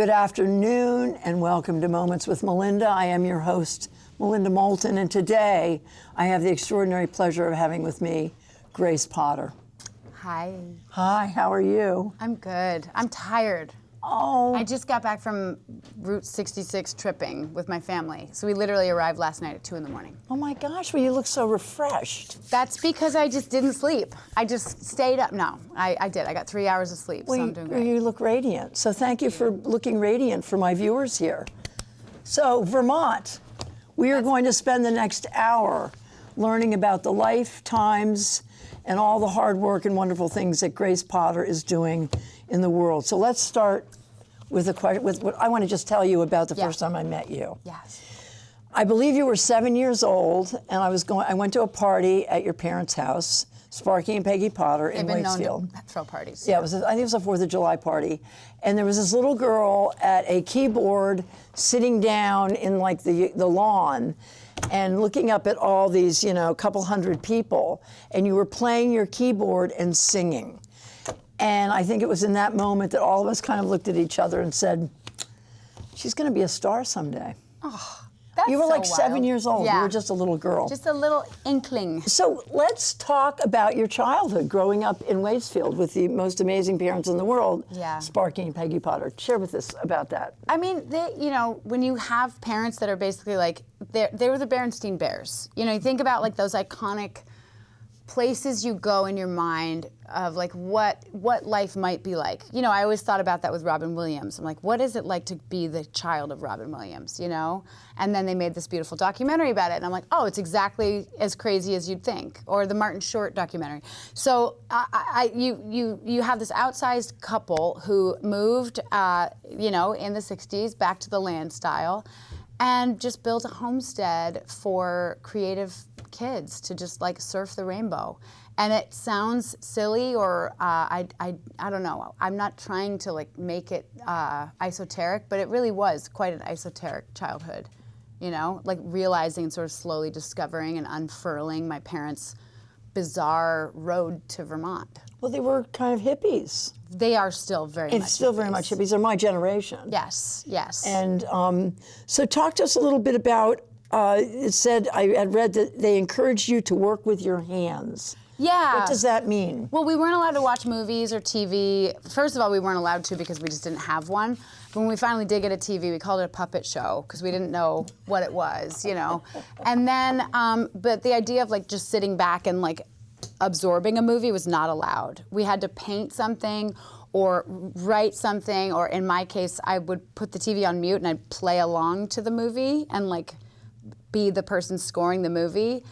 Good afternoon and welcome to Moments with Melinda. I am your host, Melinda Moulton, and today I have the extraordinary pleasure of having with me Grace Potter. Hi. Hi, how are you? I'm good. I'm tired. Oh. I just got back from Route 66 tripping with my family. So we literally arrived last night at 2 in the morning. Oh my gosh, well you look so refreshed. That's because I just didn't sleep. I just stayed up. No, I did. I got 3 hours of sleep, Well, so I'm doing great. you look radiant. So thank you for looking radiant for my viewers here. So Vermont, we are going to spend the next hour learning about the life, times, and all the hard work and wonderful things that Grace Potter is doing in the world. So let's start with a question. With what I want to just tell you about the first time I met you. Yes. I believe you were 7 years old, and I went to a party at your parents' house, Sparky and Peggy Potter in They've been Waitsfield. known to throw parties. Yeah, I think it was a 4th of July party. And there was this little girl at a keyboard sitting down in like the lawn and looking up at all these, couple hundred people. And you were playing your keyboard and singing. And I think it was in that moment that all of us kind of looked at each other and said, she's going to be a star someday. Oh, that's You were like so 7 wild. years old. Yeah. You were just a little girl. Just a little inkling. So let's talk about your childhood, growing up in Waitsfield with the most amazing parents in the world, Sparky and Peggy Potter. Share with us about that. I mean, when you have parents that are basically like, they were the Berenstain Bears. You think about like those iconic places you go in your mind of like what life might be like. I always thought about that with Robin Williams. I'm like, what is it like to be the child of Robin Williams, And then they made this beautiful documentary about it, and I'm like, oh, it's exactly as crazy as you'd think. Or the Martin Short documentary. So you have this outsized couple who moved, in the 60s back to the land style, and just built a homestead for creative kids to just like surf the rainbow. And it sounds silly, or I don't know. I'm not trying to like make it esoteric, but it really was quite an esoteric childhood. Like realizing and sort of slowly discovering and unfurling my parents' bizarre road to Vermont. Well, they were kind of hippies. They are still very much still very much hippies. They're my generation. Yes, yes. And so talk to us a little bit about, it said, I had read that they encouraged you to work with your hands. Yeah. What does that mean? Well, we weren't allowed to watch movies or TV. First of all, we weren't allowed to because we just didn't have one. But when we finally did get a TV, we called it a puppet show because we didn't know what it was, And then, but the idea of like just sitting back and like absorbing a movie was not allowed. We had to paint something or write something, or in my case, I would put the TV on mute and I'd play along to the movie and like be the person scoring the movie.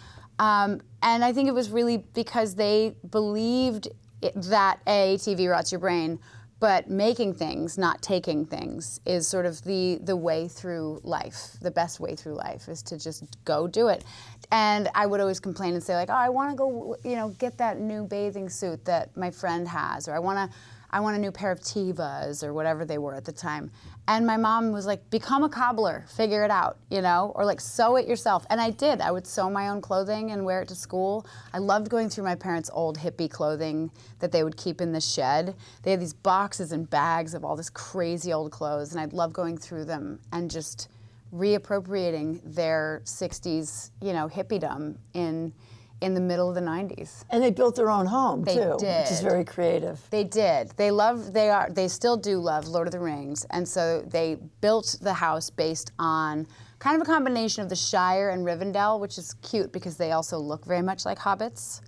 And I think it was really because they believed that TV rots your brain, but making things, not taking things, is sort of the way through life. The best way through life is to just go do it. And I would always complain and say like, oh, I want to go, get that new bathing suit that my friend has, or I want a new pair of Tevas, or whatever they were at the time. And my mom was like, become a cobbler, figure it out, or like sew it yourself. And I did. I would sew my own clothing and wear it to school. I loved going through my parents' old hippie clothing that they would keep in the shed. They had these boxes and bags of all this crazy old clothes, and I'd love going through them and just reappropriating their 60s, hippiedom in the middle of the 90s. And they built their own home, they too, did. which is very creative. They did. They still do love Lord of the Rings, and so they built the house based on kind of a combination of the Shire and Rivendell, which is cute because they also look very much like hobbits.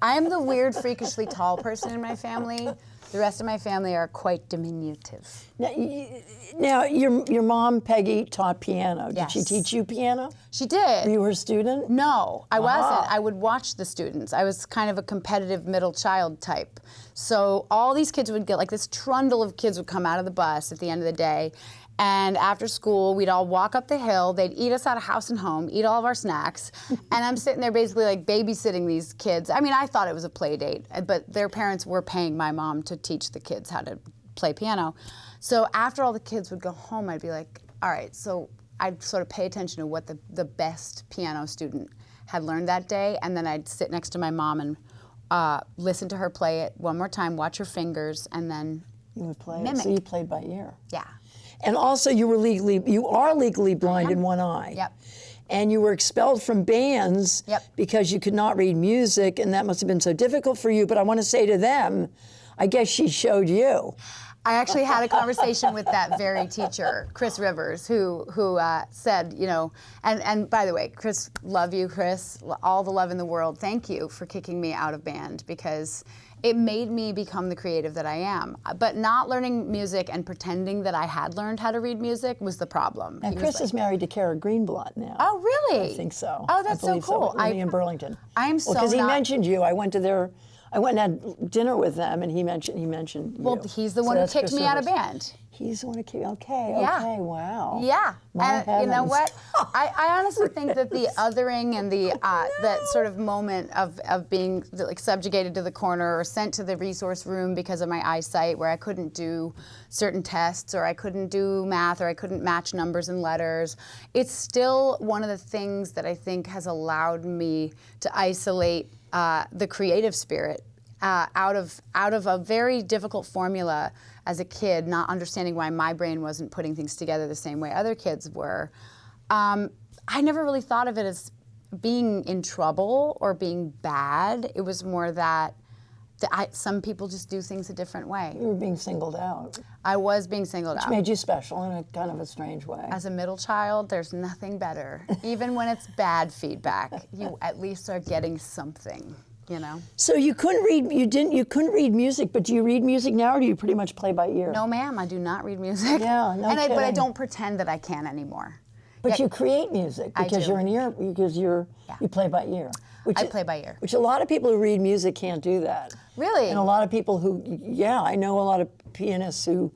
I am the weird, freakishly tall person in my family. The rest of my family are quite diminutive. Now your mom, Peggy, taught piano. Yes. Did she teach you piano? She did. Were you her student? No, I wasn't. I would watch the students. I was kind of a competitive middle child type. So all these kids would get, like this trundle of kids would come out of the bus at the end of the day, and after school, we'd all walk up the hill. They'd eat us out of house and home, eat all of our snacks, and I'm sitting there basically like babysitting these kids. I mean, I thought it was a play date, but their parents were paying my mom to teach the kids how to play piano. So after all the kids would go home, I'd be like, all right, so I'd sort of pay attention to what the best piano student had learned that day, and then I'd sit next to my mom and listen to her play it one more time, watch her fingers, and then You would play mimic. it. So you played by ear. Yeah. And also you are legally blind in one eye. Yep. And you were expelled from bands Yep. because you could not read music, and that must have been so difficult for you. But I want to say to them, I guess she showed you. I actually had a conversation with that very teacher, Chris Rivers, who said, you know, and by the way, Chris, love you, Chris, all the love in the world. Thank you for kicking me out of band, because it made me become the creative that I am. But not learning music and pretending that I had learned how to read music was the problem. And Chris is married to Kara Greenblatt now. Oh, really? I think so. Oh, that's I believe so cool. Living in Burlington. I'm so because he mentioned you. I went and had dinner with them, and he mentioned you. Well, he's the one who kicked me out of band. He's the one who kicked. Okay. Yeah. Okay. Wow. Yeah. My And you know heavens. what? I honestly think that the othering and the that sort of moment of being like subjugated to the corner or sent to the resource room because of my eyesight, where I couldn't do certain tests, or I couldn't do math, or I couldn't match numbers and letters, it's still one of the things that I think has allowed me to isolate the creative spirit out of a very difficult formula as a kid, not understanding why my brain wasn't putting things together the same way other kids were. I never really thought of it as being in trouble or being bad. It was more that some people just do things a different way. You were being singled out. I was being singled out. Which made you special in a kind of a strange way. As a middle child, there's nothing better. Even when it's bad feedback, you at least are getting something, you know? So you couldn't read music, but do you read music now, or do you pretty much play by ear? No, ma'am, I do not read music. Yeah, no But I kidding. don't pretend that I can anymore. But Yeah. you create music because do. you play by ear. I play by ear. Which a lot of people who read music can't do that. Really? And a lot of people I know a lot of pianists who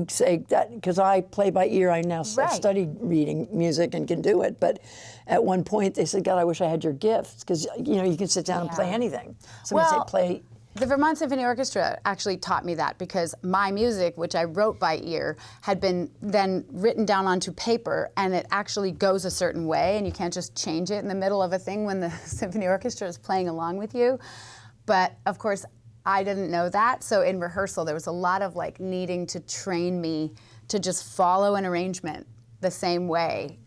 say that, because I play by ear. I now Right. studied reading music and can do it. But at one point they said, God, I wish I had your gifts, because you can sit down and play anything. So when Well, they play. The Vermont Symphony Orchestra actually taught me that, because my music, which I wrote by ear, had been then written down onto paper, and it actually goes a certain way, and you can't just change it in the middle of a thing when the symphony orchestra is playing along with you. But of course, I didn't know that, so in rehearsal there was a lot of needing to train me to just follow an arrangement the same way,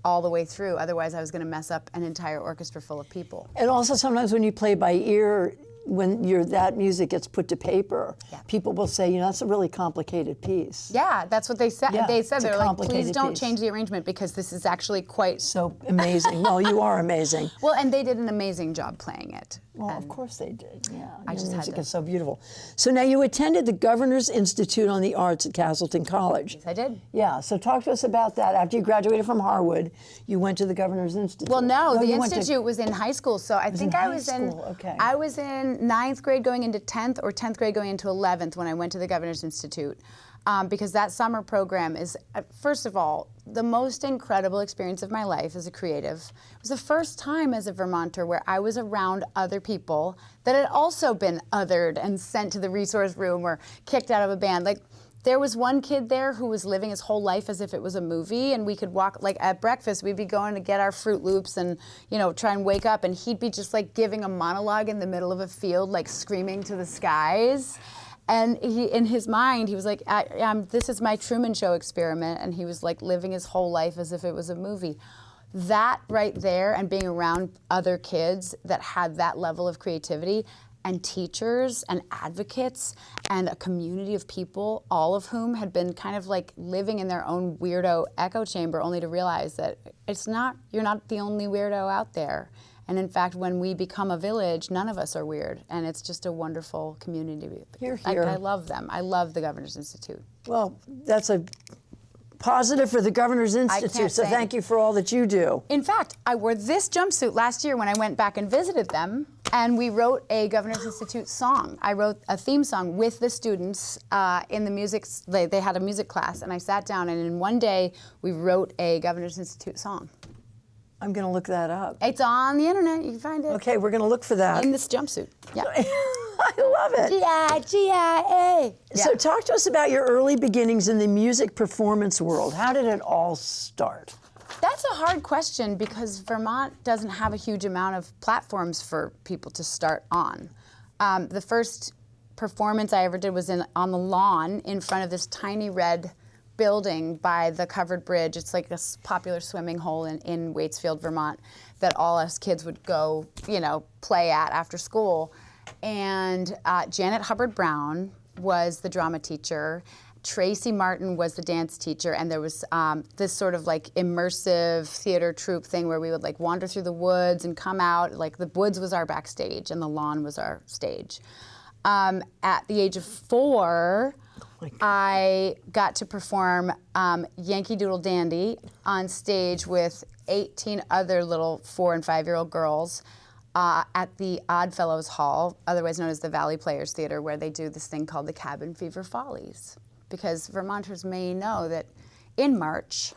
all the way through. Otherwise, I was going to mess up an entire orchestra full of people. And also sometimes when you play by ear, when that music gets put to paper, people will say, that's a really complicated piece. Yeah, that's what they said. Yeah, they said, it's a they were like, complicated please don't piece. change the arrangement, because this is actually quite... So amazing. Well, you are amazing. Well, and they did an amazing job playing it. Well, of course they did. Yeah, I just your had music to. is so beautiful. So now you attended the Governor's Institute on the Arts at Castleton College. Yes, I did. Yeah. So talk to us about that. After you graduated from Harwood, you went to the Governor's Institute. Well, no, the you went to- institute was in high school, so I think in I high was school, okay. I was in 9th grade going into 10th, or 10th grade going into 11th when I went to the Governor's Institute. Because that summer program is, first of all, the most incredible experience of my life as a creative. It was the first time as a Vermonter where I was around other people that had also been othered and sent to the resource room or kicked out of a band. There was one kid there who was living his whole life as if it was a movie, and we could walk, at breakfast, we'd be going to get our Fruit Loops and, try and wake up, and he'd be just giving a monologue in the middle of a field, screaming to the skies. And in his mind, he was like, this is my Truman Show experiment, and he was living his whole life as if it was a movie. That right there, and being around other kids that had that level of creativity, and teachers and advocates and a community of people, all of whom had been kind of living in their own weirdo echo chamber, only to realize that you're not the only weirdo out there. And in fact, when we become a village, none of us are weird, and it's just a wonderful community. Hear, hear. I love them. I love the Governor's Institute. Well, that's a positive for the Governor's Institute, so say- thank you for all that you do. In fact, I wore this jumpsuit last year when I went back and visited them, and we wrote a Governor's Institute song. I wrote a theme song with the students in the music. They had a music class, and I sat down, and in one day, we wrote a Governor's Institute song. I'm going to look that up. It's on the internet. You can find it. Okay, we're going to look for that. In this jumpsuit. Yeah. I love it. G-I-G-I-A. So talk to us about your early beginnings in the music performance world. How did it all start? That's a hard question, because Vermont doesn't have a huge amount of platforms for people to start on. The first performance I ever did was on the lawn in front of this tiny red building by the covered bridge. It's like a popular swimming hole in Waitsfield, Vermont, that all us kids would go, play at after school. And Janet Hubbard Brown was the drama teacher. Tracy Martin was the dance teacher, and there was this sort of like immersive theater troupe thing where we would like wander through the woods and come out. Like the woods was our backstage and the lawn was our stage. At the age of 4, I got to perform Yankee Doodle Dandy on stage with 18 other little 4- and 5-year-old girls at the Oddfellows Hall, otherwise known as the Valley Players Theater, where they do this thing called the Cabin Fever Follies. Because Vermonters may know that in March,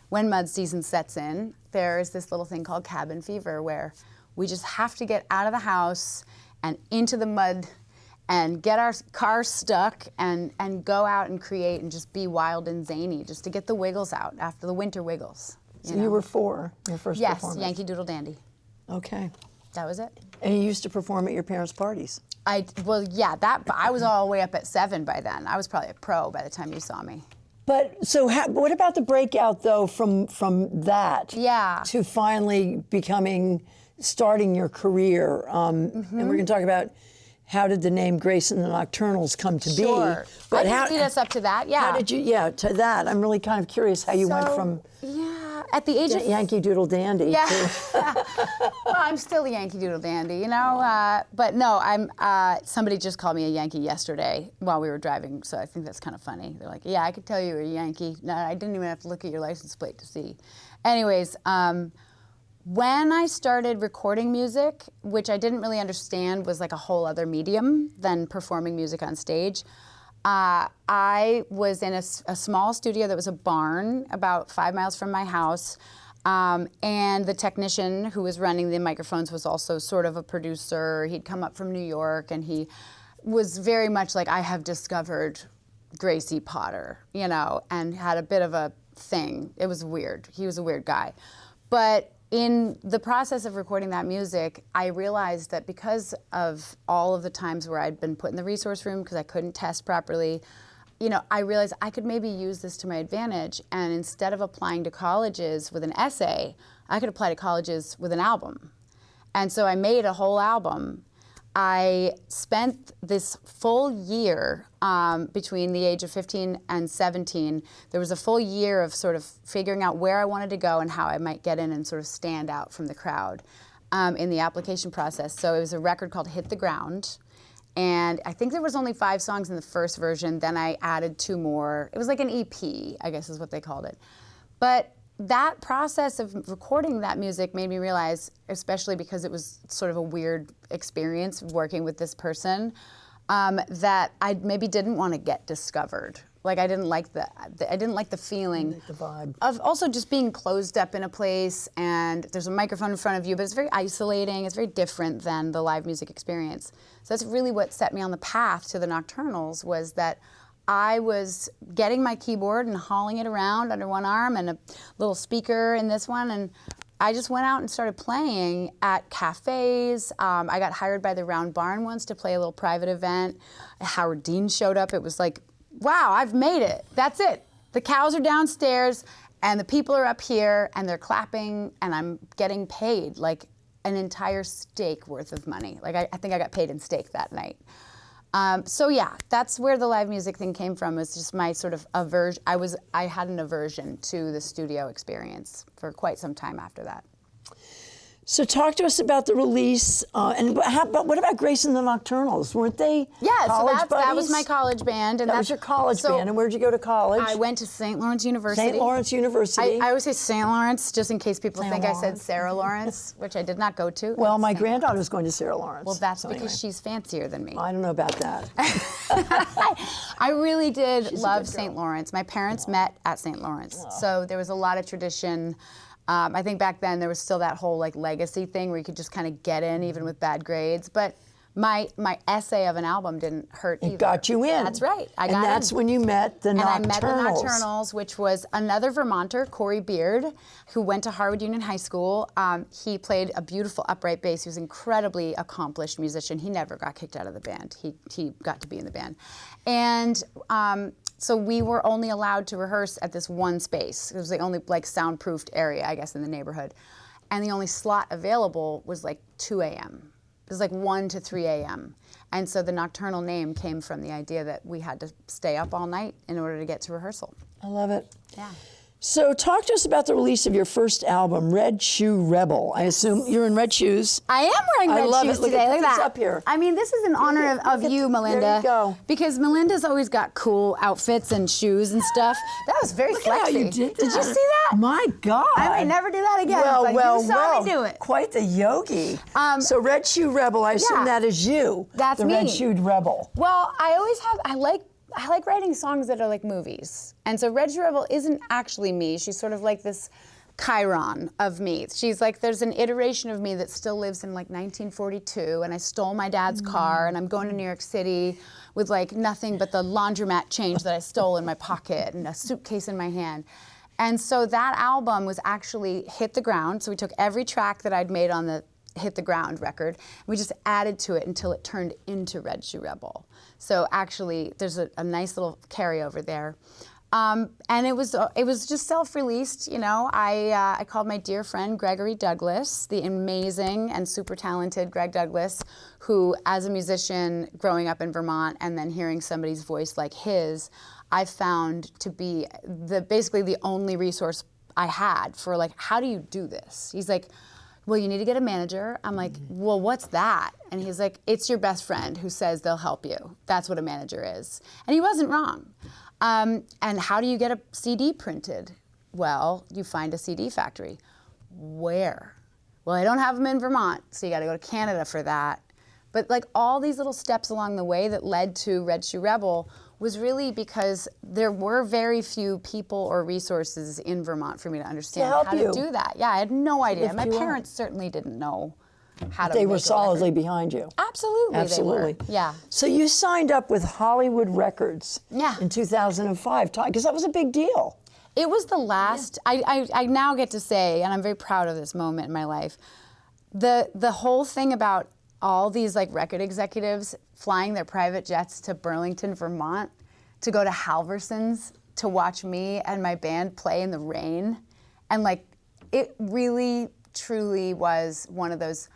when mud season sets in, there is this little thing called cabin fever where we just have to get out of the house and into the mud and get our car stuck and go out and create and just be wild and zany, just to get the wiggles out after the winter wiggles. So you were 4, your first performance? Yes, Yankee Doodle Dandy. Okay. That was it. And you used to perform at your parents' parties? I was all the way up at 7 by then. I was probably a pro by the time you saw me. But so what about the breakout, though, from that to finally starting your career? And we're going to talk about how did the name Grace and the Nocturnals come to be. But I can lead us up to that, How did you, to that. I'm really kind of curious how you went from at the age of Yankee Doodle Dandy to... Well, I'm still a Yankee Doodle Dandy, but no, somebody just called me a Yankee yesterday while we were driving, so I think that's kind of funny. They're like, yeah, I could tell you were a Yankee. No, I didn't even have to look at your license plate to see. Anyways, when I started recording music, which I didn't really understand was like a whole other medium than performing music on stage, I was in a small studio that was a barn about 5 miles from my house, and the technician who was running the microphones was also sort of a producer. He'd come up from New York, and he was very much like, I have discovered Gracie Potter, and had a bit of a thing. It was weird. He was a weird guy. But in the process of recording that music, I realized that because of all of the times where I'd been put in the resource room because I couldn't test properly, I realized I could maybe use this to my advantage, and instead of applying to colleges with an essay, I could apply to colleges with an album. And so I made a whole album. I spent this full year between the age of 15 and 17. There was a full year of sort of figuring out where I wanted to go and how I might get in and sort of stand out from the crowd in the application process. So it was a record called Hit the Ground. And I think there was only 5 songs in the first version. Then I added 2 more. It was like an EP, I guess is what they called it. But that process of recording that music made me realize, especially because it was sort of a weird experience working with this person, that I maybe didn't want to get discovered. Like I didn't like the feeling the vibe of also just being closed up in a place and there's a microphone in front of you, but it's very isolating. It's very different than the live music experience. So that's really what set me on the path to the Nocturnals, was that I was getting my keyboard and hauling it around under one arm and a little speaker in this one, and I just went out and started playing at cafes. I got hired by the Round Barn once to play a little private event. Howard Dean showed up. It was like, wow, I've made it. That's it. The cows are downstairs and the people are up here and they're clapping and I'm getting paid like an entire steak worth of money. Like I think I got paid in steak that night. So yeah, that's where the live music thing came from. Was just my sort of aversion. I had an aversion to the studio experience for quite some time after that. So talk to us about the release, and what about Grace and the Nocturnals? Weren't they college buddies? That was my college band. And that was your college band, and where'd you go to college? I went to St. Lawrence University. St. Lawrence University. I always say St. Lawrence, just in case people think I said Sarah Lawrence, which I did not go to. Well, my granddaughter's going to Sarah Lawrence. Well, that's because she's fancier than me. I don't know about that. I really did love St. Lawrence. My parents met at St. Lawrence, so there was a lot of tradition. I think back then there was still that whole like legacy thing where you could just kind of get in even with bad grades. But my essay of an album didn't hurt either. It got you in. That's right. And that's when you met the Nocturnals. And I met the Nocturnals, which was another Vermonter, Corey Beard, who went to Harwood Union High School. He played a beautiful upright bass. He was an incredibly accomplished musician. He never got kicked out of the band. He got to be in the band. And So we were only allowed to rehearse at this one space. It was the only like soundproofed area, I guess, in the neighborhood. And the only slot available was like 2 a.m. It was like 1 to 3 a.m. And so the nocturnal name came from the idea that we had to stay up all night in order to get to rehearsal. I love it. Yeah. So talk to us about the release of your first album, Red Shoe Rebel. I assume you're in red shoes. I am wearing red love shoes it. Look today. at Look at this that. up here. I mean, this is in honor of you, Melinda. There you go. Because Melinda's always got cool outfits and shoes and stuff. That was very Look flexy. at how you did that. Did you see that? My God. I may never do that again. Well, but well, you saw well. me do it. Quite the yogi. So Red Shoe Rebel, I assume Yeah. that is you. That's the me. Red Shoe Rebel. Well, I like writing songs that are like movies. And so Red Shoe Rebel isn't actually me. She's sort of like this Chiron of me. She's like, there's an iteration of me that still lives in like 1942, and I stole my dad's car, and I'm going to New York City with like nothing but the laundromat change that I stole in my pocket and a suitcase in my hand. And so that album was actually Hit the Ground. So we took every track that I'd made on the Hit the Ground record, and we just added to it until it turned into Red Shoe Rebel. So actually, there's a nice little carryover there. And it was just self-released, you know. I called my dear friend Gregory Douglas, the amazing and super talented Greg Douglas, who, as a musician growing up in Vermont and then hearing somebody's voice like his, I found to be basically the only resource I had for like, how do you do this? He's like, well, you need to get a manager. I'm like, well, what's that? And he's like, it's your best friend who says they'll help you. That's what a manager is. And he wasn't wrong. And how do you get a CD printed? Well, you find a CD factory. Where? Well, I don't have them in Vermont, so you got to go to Canada for that. But like all these little steps along the way that led to Red Shoe Rebel was really because there were very few people or resources in Vermont for me to understand how to do that. Yeah, I had no idea. My parents certainly didn't know how to They make were a solidly record. behind you. Absolutely, Absolutely. they were. Yeah. So you signed up with Hollywood Records in 2005, because that was a big deal. It was the last, I now get to say, and I'm very proud of this moment in my life, the whole thing about all these like record executives flying their private jets to Burlington, Vermont to go to Halverson's to watch me and my band play in the rain. And like, it really, truly was one of those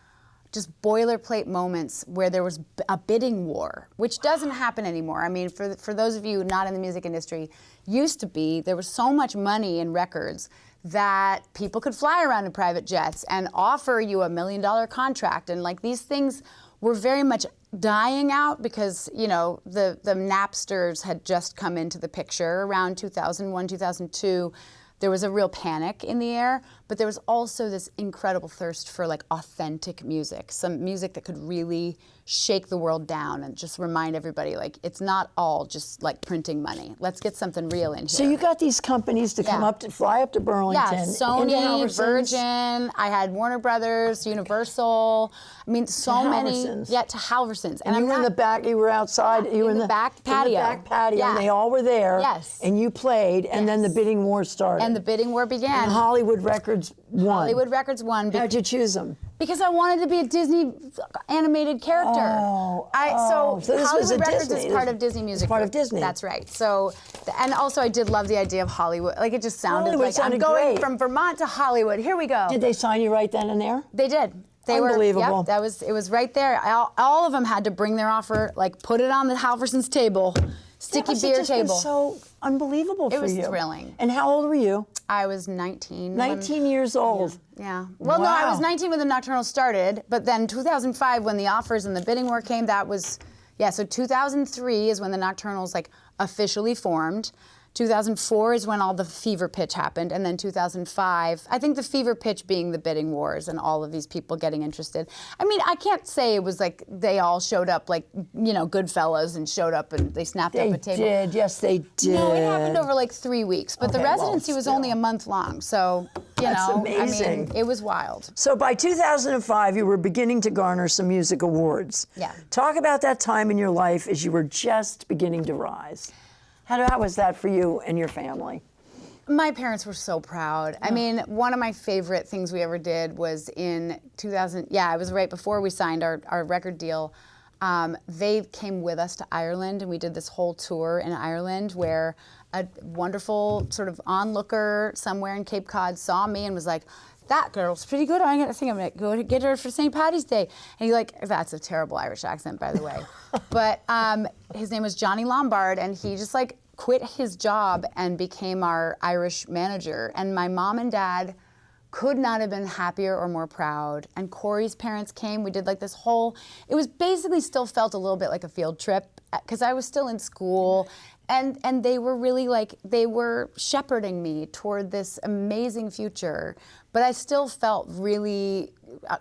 just boilerplate moments where there was a bidding war, which doesn't happen anymore. I mean, for those of you not in the music industry, used to be, there was so much money in records that people could fly around in private jets and offer you $1 million contract. And like these things were very much dying out because, you know, the Napsters had just come into the picture around 2001, 2002. There was a real panic in the air, but there was also this incredible thirst for like authentic music, some music that could really shake the world down and just remind everybody like it's not all just like printing money. Let's get something real in here. So you got these companies to come up to fly up to Burlington. Yeah, into Sony, Halverson's. Virgin. I had Warner Brothers, Universal. I mean, so many. Halverson's. Yeah, to Halverson's. And you were in the back, you were outside, you were in the back patio. In the back patio, Yeah. and they all were there. Yes. And you played, and then the bidding war started. And the bidding war began. And Hollywood Records won. Hollywood Records won. How'd you choose them? Because I wanted to be a Disney animated character. So this Hollywood was a Records Disney. is part of Disney Music. It's part of Group. Disney. That's right. So, and also I did love the idea of Hollywood. Like it just sounded Hollywood like sounded I'm going great. from Vermont to Hollywood. Here we go. Did they sign you right then and there? They did. They Unbelievable. Were, yep, it was right there. All of them had to bring their offer, like put it on the Halverson's table, sticky beer It table. was so unbelievable for you. It was thrilling. And how old were you? I was 19. 19 years old. Yeah. Well, no, I was Wow. 19 when the Nocturnal started, but then 2005 when the offers and the bidding war came, that was, so 2003 is when the Nocturnals like officially formed. 2004 is when all the fever pitch happened, and then 2005, I think the fever pitch being the bidding wars and all of these people getting interested. I mean, I can't say it was like they all showed up like, you know, Goodfellas and showed up and they snapped up a table. They did, yes they did. No, it happened over like 3 weeks, but the Okay, well, residency was only a month long, so, That's I amazing. mean, it was wild. So by 2005, you were beginning to garner some music awards. Yeah. Talk about that time in your life as you were just beginning to rise. How was that for you and your family? My parents were so proud. I mean, one of my favorite things we ever did was in 2000, it was right before we signed our record deal. they came with us to Ireland, and we did this whole tour in Ireland where a wonderful sort of onlooker somewhere in Cape Cod saw me and was like, that girl's pretty good. I think I'm gonna go to get her for St. Paddy's Day. And he that's a terrible Irish accent, by the way. But his name was Johnny Lombard, and he just like quit his job and became our Irish manager. And my mom and dad could not have been happier or more proud. And Corey's parents came. We did like this whole, it was basically still felt a little bit like a field trip because I was still in school. And they were really like, they were shepherding me toward this amazing future. But I still felt really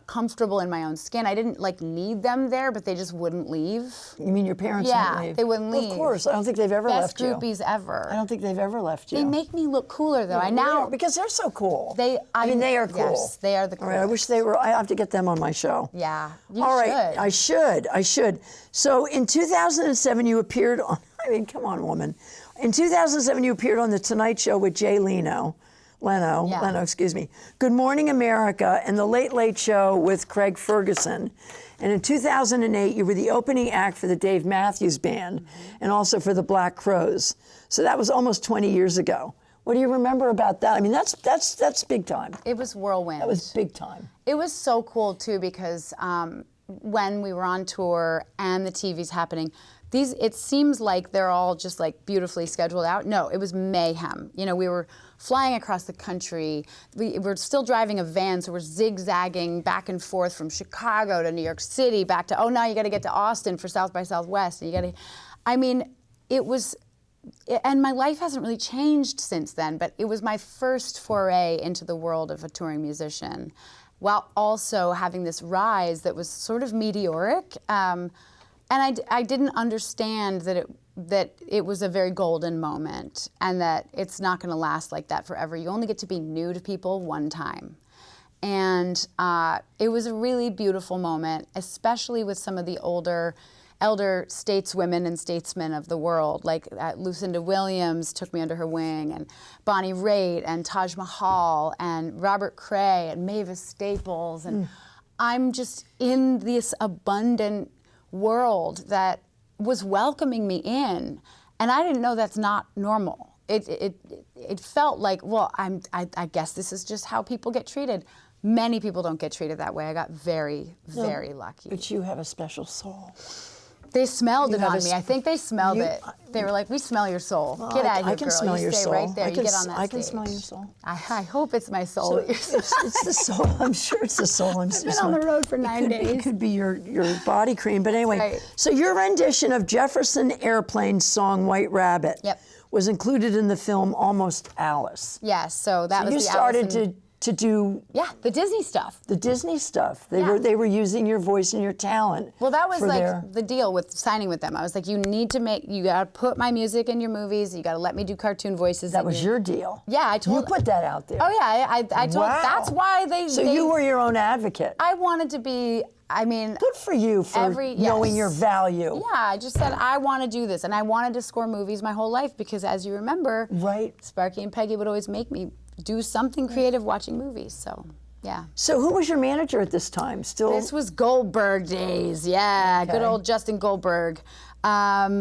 comfortable in my own skin. I didn't like need them there, but they just wouldn't leave. You mean your parents Yeah, wouldn't leave? they wouldn't leave. Of course. I don't think they've ever left you. Best groupies ever. I don't think they've ever left you. They make me look cooler though. Because they're so cool. I mean, they are cool. Yes, they are the coolest. All right, I wish they were. I have to get them on my show. Yeah, you All right, should. I should. So in 2007, you appeared on. I mean, come on, woman. In 2007, you appeared on The Tonight Show with Jay Leno, excuse me. Good Morning America and The Late Late Show with Craig Ferguson. And in 2008, you were the opening act for the Dave Matthews Band and also for the Black Crowes. So that was almost 20 years ago. What do you remember about that? I mean, that's big time. It was whirlwind. That was big time. It was so cool too because when we were on tour and the TV's happening, it seems like they're all just like beautifully scheduled out. No, it was mayhem. You know, we were flying across the country. We're still driving a van, so we're zigzagging back and forth from Chicago to New York City, back to, now you got to get to Austin for South by Southwest. And it was, and my life hasn't really changed since then, but it was my first foray into the world of a touring musician, while also having this rise that was sort of meteoric. And I didn't understand that it was a very golden moment and that it's not going to last like that forever. You only get to be new to people one time. And it was a really beautiful moment, especially with some of the elder stateswomen and statesmen of the world, like Lucinda Williams took me under her wing, and Bonnie Raitt, and Taj Mahal, and Robert Cray, and Mavis Staples. And I'm just in this abundant world that was welcoming me in, and I didn't know that's not normal. It felt like, well, I guess this is just how people get treated. Many people don't get treated that way. I got very, very lucky. But you have a special soul. They smelled it on me. I think they smelled it. They were like, "We smell your soul. Get out of here, I can girl. smell You your stay soul. right there. You get on that I stage." can smell your soul. I hope it's my soul. It's the soul. I'm sure it's the soul. I've been on the road for 9 days. It could be your body cream. But anyway, right. So your rendition of Jefferson Airplane's song "White Rabbit" was included in the film Almost Alice. Yes. So that was you the started Alice to do the Disney stuff. The Disney stuff. They were using your voice and your talent. Well, that was like the deal with signing with them. I was like, you gotta put my music in your movies. You gotta let me do cartoon voices. That was your deal. Yeah, I told. You put that out there. Oh yeah, I told. Wow. That's why they. So you were your own advocate. I wanted to be. I mean, good for you for knowing your value. Yeah, I just said I want to do this, and I wanted to score movies my whole life because, as you remember, Sparky and Peggy would always make me do something creative watching movies. So, yeah. So who was your manager at this time? This was Goldberg days. Yeah, good old Justin Goldberg. Yeah,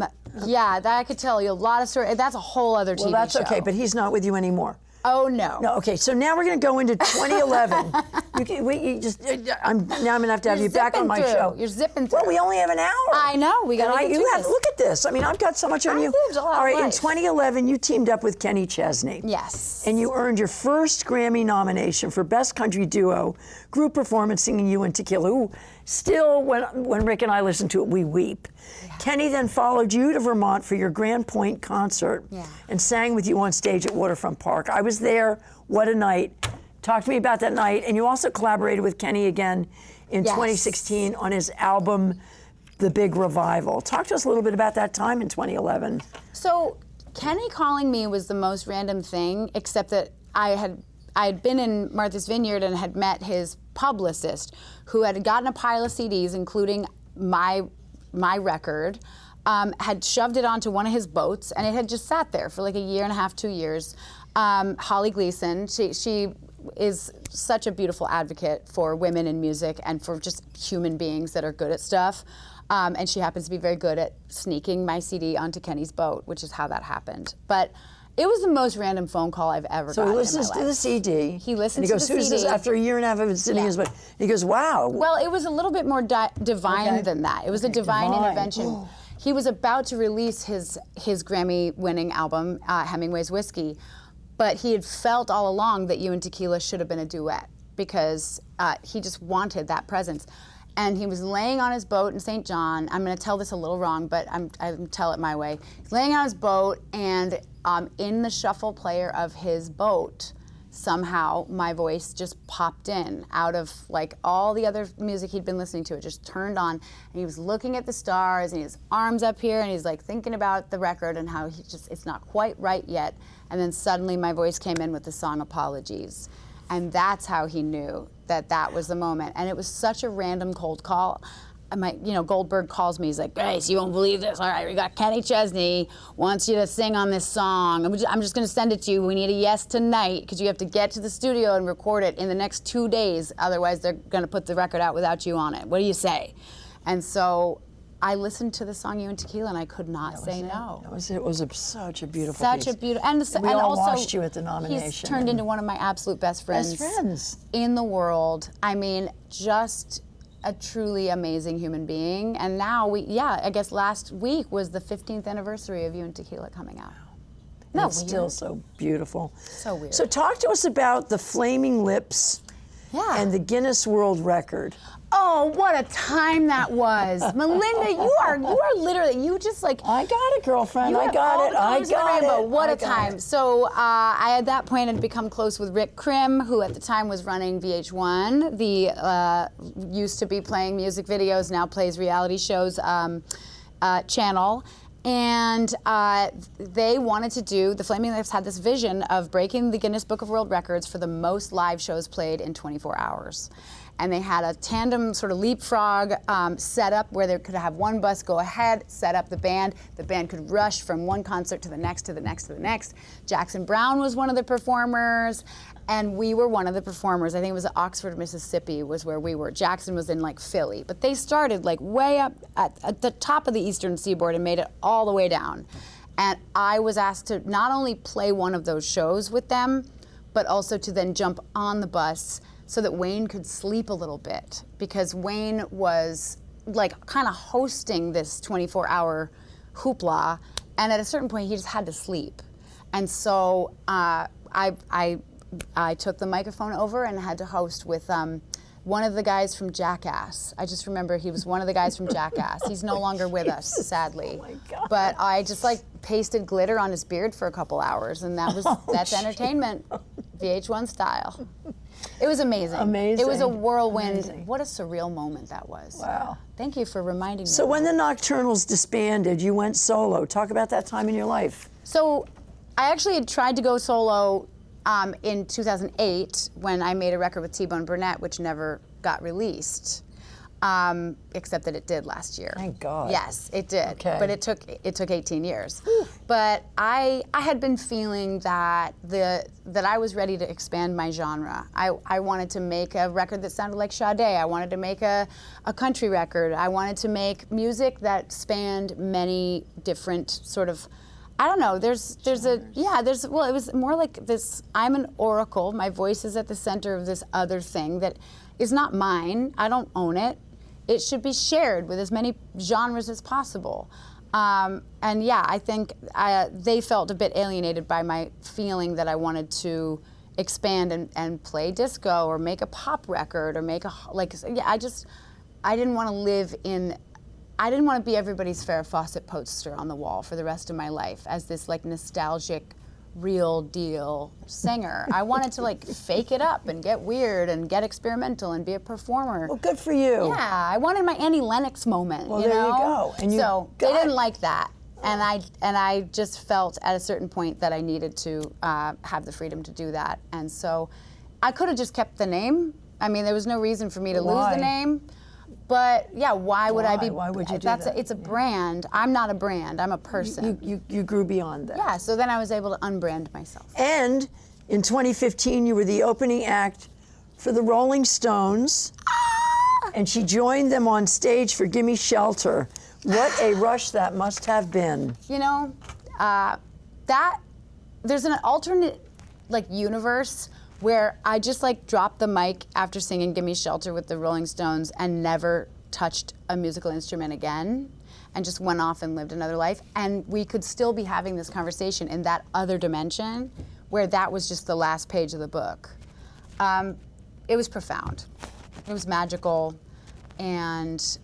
that I could tell you a lot of stories. That's a whole other TV show. Well, that's okay, but he's not with you anymore. Oh no. No. Okay. So now we're going to go into 2011. I'm going to have you back on my show. You're zipping through. Well, we only have an hour. I know. We got to get through this. Look at this. I mean, I've got so much on you. Lived a lot All right. of life. In 2011, you teamed up with Kenny Chesney. Yes. And you earned your first Grammy nomination for Best Country Duo Group Performance, singing "You and Tequila." Ooh, still, when Rick and I listen to it, we weep. Yeah. Kenny then followed you to Vermont for your Grand Point concert and sang with you on stage at Waterfront Park. I was there. What a night. Talk to me about that night. And you also collaborated with Kenny again in 2016 on his album, The Big Revival. Talk to us a little bit about that time in 2011. So Kenny calling me was the most random thing, except that I had been in Martha's Vineyard and had met his publicist, who had gotten a pile of CDs, including my record, had shoved it onto one of his boats, and it had just sat there for like a year and a half, 2 years. Holly Gleason, she is such a beautiful advocate for women in music and for just human beings that are good at stuff. And she happens to be very good at sneaking my CD onto Kenny's boat, which is how that happened. But it was the most random phone call I've ever gotten in my life. So he listens to the CD. He listens to the CD. And he goes, who's this? After a year and a half of sitting in his boat, he goes, wow. Well, it was a little bit more divine than that. It was a divine intervention. He was about to release his Grammy-winning album, Hemingway's Whiskey, but he had felt all along that You and Tequila should have been a duet because he just wanted that presence. And he was laying on his boat in St. John. I'm going to tell this a little wrong, but I'm tell it my way. He's laying on his boat, and in the shuffle player of his boat, somehow my voice just popped in out of like all the other music he'd been listening to. It just turned on, and he was looking at the stars, and his arms up here, and he's like thinking about the record and how it's not quite right yet. And then suddenly my voice came in with the song Apologies. And that's how he knew that was the moment. And it was such a random cold call. Goldberg calls me, he's like, Grace, you won't believe this. All right, we got Kenny Chesney wants you to sing on this song. I'm just gonna send it to you. We need a yes tonight, because you have to get to the studio and record it in the next 2 days. Otherwise, they're gonna put the record out without you on it. What do you say? And so I listened to the song You and Tequila, and I could not say no. It was such a beautiful piece. Such a beautiful, and we all also watched you at the nomination. He's turned into one of my absolute best friends in the world. I mean, just a truly amazing human being. And now I guess last week was the 15th anniversary of You and Tequila coming out. No, it's still so beautiful. So weird. So talk to us about the Flaming Lips and the Guinness World Record. Oh, what a time that was. Melinda, you are literally, you just like. I got it, girlfriend. I got it. What a time. So I, at that point, had become close with Rick Krim, who at the time was running VH1. Used to be playing music videos, now plays reality shows channel. And they wanted to do, the Flaming Lips had this vision of breaking the Guinness Book of World Records for the most live shows played in 24 hours. And they had a tandem sort of leapfrog set up where they could have one bus go ahead, set up the band. The band could rush from one concert to the next, to the next, to the next. Jackson Browne was one of the performers, and we were one of the performers. I think it was Oxford, Mississippi was where we were. Jackson was in like Philly. But they started like way up at the top of the Eastern Seaboard and made it all the way down. And I was asked to not only play one of those shows with them, but also to then jump on the bus so that Wayne could sleep a little bit, because Wayne was like kind of hosting this 24-hour hoopla, and at a certain point he just had to sleep. And so I took the microphone over and had to host with one of the guys from Jackass. I just remember he was one of the guys from Jackass. He's no longer with us, sadly. Oh my God. But I just like pasted glitter on his beard for a couple hours, and that's entertainment, VH1 style. It was amazing. Amazing. It was a whirlwind. Amazing. What a surreal moment that was. Wow. Thank you for reminding me. So when the Nocturnals disbanded, you went solo. Talk about that time in your life. So I actually had tried to go solo in 2008 when I made a record with T-Bone Burnett, which never got released. Except that it did last year. Thank God. Yes, it did. Okay. But it took 18 years. But I had been feeling that I was ready to expand my genre. I wanted to make a record that sounded like Sade. I wanted to make a country record. I wanted to make music that spanned many different sort of, I don't know, it was more like this, I'm an oracle, my voice is at the center of this other thing that is not mine, I don't own it. It should be shared with as many genres as possible. And yeah, I think they felt a bit alienated by my feeling that I wanted to expand and play disco or make a pop record or make I didn't want to live in, I didn't want to be everybody's Farrah Fawcett poster on the wall for the rest of my life as this like nostalgic, real deal singer. I wanted to like fake it up and get weird and get experimental and be a performer. Well, good for you. Yeah, I wanted my Annie Lennox moment. Well, you there know? you go. And they didn't like that, and I just felt at a certain point that I needed to have the freedom to do that, and so I could have just kept the name. I mean, there was no reason for me to lose the name. But yeah, why would I be? Why would you do that? It's a brand. I'm not a brand. I'm a person. You grew beyond that. Yeah. So then I was able to unbrand myself. And In 2015, you were the opening act for the Rolling Stones, and she joined them on stage for Gimme Shelter. What a rush that must have been. You know, there's an alternate universe where I just dropped the mic after singing Gimme Shelter with the Rolling Stones and never touched a musical instrument again and just went off and lived another life. And we could still be having this conversation in that other dimension where that was just the last page of the book. It was profound. It was magical. And So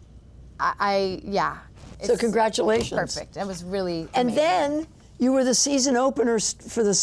congratulations. Perfect. It was really And amazing. then you were the season opener for the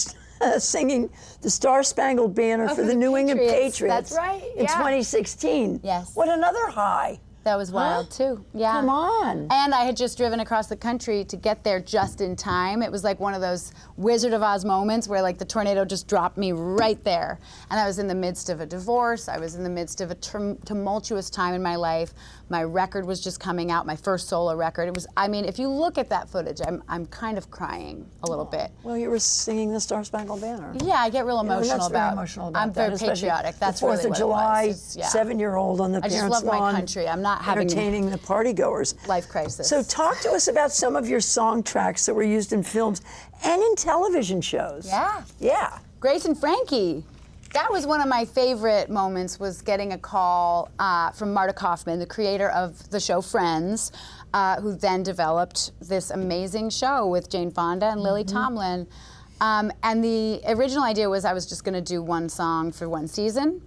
singing the Star Spangled Banner for the New England Patriots. That's right, In yeah. 2016. Yes. What another high. That was wild too. Yeah. Come on. And I had just driven across the country to get there just in time. It was like one of those Wizard of Oz moments where the tornado just dropped me right there. And I was in the midst of a divorce. I was in the midst of a tumultuous time in my life. My record was just coming out, my first solo record. It was, if you look at that footage, I'm kind of crying a little bit. Well, you were singing the Star Spangled Banner. Yeah, I get real emotional that's about. very emotional about I'm that, very especially patriotic. That's the 4th really of what July, it was. Yeah. 7-year-old on the I just parents' love my lawn, country. I'm not having entertaining the partygoers. life crisis. So talk to us about some of your song tracks that were used in films and in television shows. Yeah. Yeah. Grace and Frankie. That was one of my favorite moments, was getting a call from Marta Kaufman, the creator of the show Friends, who then developed this amazing show with Jane Fonda and Lily Tomlin. And the original idea was I was just going to do one song for one season,